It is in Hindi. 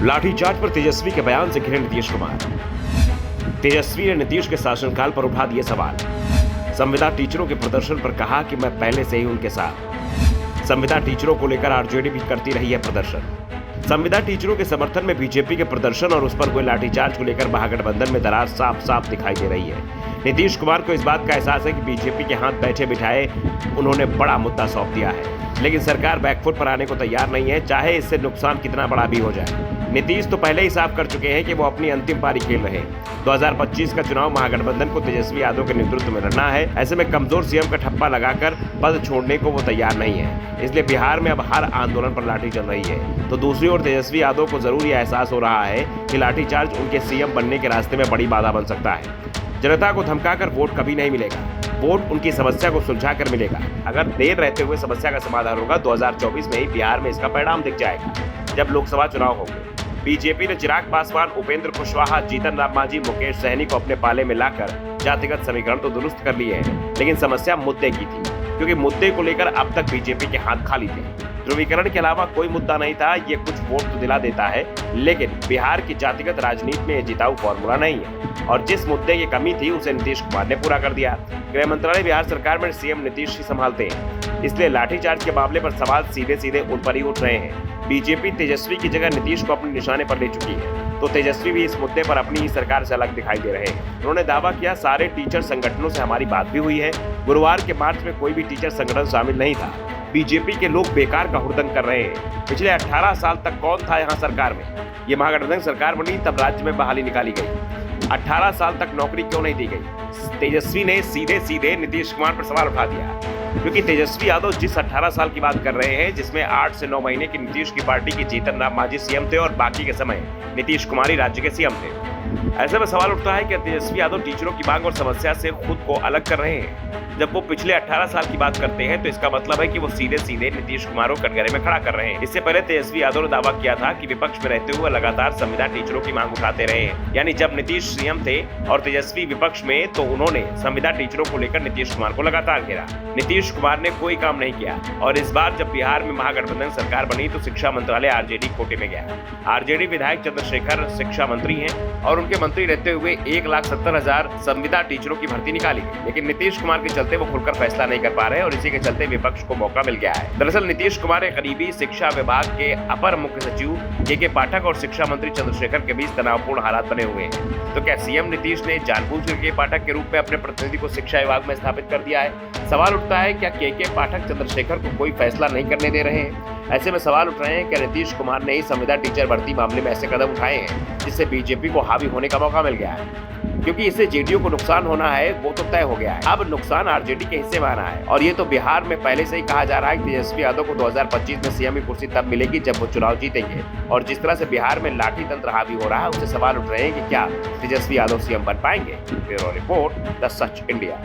लाठीचार्ज पर तेजस्वी के बयान से घिरे नीतीश कुमार। तेजस्वी ने नीतीश के शासनकाल पर उठा दिए सवाल। संविदा टीचरों के प्रदर्शन पर कहा कि मैं पहले से ही उनके साथ। संविदा टीचरों को लेकर आरजेडी भी करती रही है प्रदर्शन। संविदा टीचरों के समर्थन में बीजेपी के प्रदर्शन और उस पर हुए लाठीचार्ज को लेकर महागठबंधन में दरार साफ साफ दिखाई दे रही है। नीतीश कुमार को इस बात का एहसास है कि बीजेपी के हाथ बैठे बिठाए उन्होंने बड़ा मुद्दा सौंप दिया है, लेकिन सरकार बैकफुट पर आने को तैयार नहीं है, चाहे इससे नुकसान कितना बड़ा भी हो जाए। नीतीश तो पहले ही साफ कर चुके हैं कि वो अपनी अंतिम पारी खेल रहे हैं। 2025 का चुनाव महागठबंधन को तेजस्वी यादव के नेतृत्व में लड़ना है। ऐसे में कमजोर सीएम का ठप्पा लगाकर पद छोड़ने को वो तैयार नहीं है। इसलिए बिहार में अब हर आंदोलन पर लाठी चल रही है, तो दूसरी ओर तेजस्वी यादव को जरूर यह एहसास हो रहा है कि लाठीचार्ज उनके सीएम बनने के रास्ते में बड़ी बाधा बन सकता है। जनता को धमकाकर वोट कभी नहीं मिलेगा, वोट उनकी समस्या को सुलझाकर मिलेगा। अगर देर रहते हुए समस्या का समाधान होगा, 2024 में ही बिहार में इसका परिणाम दिख जाएगा, जब लोकसभा चुनाव होंगे। बीजेपी ने चिराग पासवान, उपेंद्र कुशवाहा, जीतन राम मांझी, मुकेश सहनी को अपने पाले में लाकर जातिगत समीकरण तो दुरुस्त कर लिए हैं, लेकिन समस्या मुद्दे की थी, क्योंकि मुद्दे को लेकर अब तक बीजेपी के हाथ खाली थे। ध्रुवीकरण के अलावा कोई मुद्दा नहीं था। ये कुछ वोट तो दिला देता है, लेकिन बिहार की जातिगत राजनीति में यह जिताऊ फॉर्मूला नहीं है, और जिस मुद्दे की कमी थी उसे नीतीश कुमार ने पूरा कर दिया। गृह मंत्रालय बिहार सरकार में सीएम नीतीश ही संभालते हैं, इसलिए लाठीचार्ज के मामले पर सवाल सीधे सीधे उन पर ही उठ रहे हैं। बीजेपी तेजस्वी की जगह नीतीश को अपने निशाने पर ले चुकी है, तो तेजस्वी भी इस मुद्दे पर अपनी ही सरकार से अलग दिखाई दे रहे हैं। उन्होंने दावा किया, सारे टीचर संगठनों से हमारी बात भी हुई है। गुरुवार के मार्च में कोई भी टीचर संगठन शामिल नहीं था। बीजेपी के लोग बेकार का हुड़दंग कर रहे हैं। पिछले 18 साल तक कौन था यहाँ सरकार में? ये महागठबंधन सरकार बनी तब राज्य में बहाली निकाली गई। 18 साल तक नौकरी क्यों नहीं दी गई? तेजस्वी ने सीधे सीधे नीतीश कुमार पर सवाल उठा दिया, क्योंकि तेजस्वी यादव जिस 18 साल की बात कर रहे हैं, जिसमें 8 से 9 महीने की नीतीश की पार्टी की जीतन राम मांझी सीएम थे और बाकी के समय नीतीश कुमार ही राज्य के सीएम थे। ऐसे में सवाल उठता है कि तेजस्वी यादव टीचरों की मांग और समस्या से खुद को अलग कर रहे हैं। जब वो पिछले 18 साल की बात करते हैं, तो इसका मतलब है कि वो सीधे सीधे नीतीश कुमार को कटघरे में खड़ा कर रहे हैं। इससे पहले तेजस्वी यादव ने दावा किया था कि विपक्ष में रहते हुए लगातार संविदा टीचरों की मांग उठाते रहे हैं। यानी जब नीतीश सीएम थे और तेजस्वी विपक्ष में, तो उन्होंने संविदा टीचरों को लेकर नीतीश कुमार को लगातार घेरा। नीतीश कुमार ने कोई काम नहीं किया, और इस बार जब बिहार में महागठबंधन सरकार बनी तो शिक्षा मंत्रालय आरजेडी कोटे में गया। आरजेडी विधायक चंद्रशेखर शिक्षा मंत्री हैं, और उनके मंत्री रहते हुए 1,70,000 संविदा टीचरों की भर्ती निकाली, लेकिन नीतीश कुमार के चलते वो खुलकर फैसला नहीं कर पा रहे, और इसी के चलते विपक्ष को मौका मिल गया है। दरअसल नीतीश कुमार के करीबी शिक्षा विभाग के अपर मुख्य सचिव के पाठक और शिक्षा मंत्री चंद्रशेखर के बीच तनावपूर्ण हालात बने हुए हैं। तो क्या सीएम नीतीश ने जानबूझकर के पाठक के रूप में अपने प्रतिनिधि को शिक्षा विभाग में स्थापित कर दिया है? सवाल उठता है, क्या के पाठक चंद्रशेखर को कोई फैसला नहीं करने दे रहे हैं? ऐसे में सवाल उठ रहे हैं, क्या नीतीश कुमार ने ही संविदा टीचर भर्ती मामले में ऐसे कदम उठाए हैं जिससे बीजेपी को हावी होने का मौका मिल गया है? क्योंकि इससे जेडीयू को नुकसान होना है, वो तो तय हो गया है। अब नुकसान आरजेडी के हिस्से में आना है, और ये तो बिहार में पहले से ही कहा जा रहा है कि तेजस्वी यादव को 2025 में सीएम की कुर्सी तब मिलेगी जब वो चुनाव जीतेंगे। और जिस तरह से बिहार में लाठी तंत्र हावी हो रहा है, उससे सवाल उठ रहे हैं कि क्या तेजस्वी यादव सीएम बन पाएंगे? Bureau report, the such India.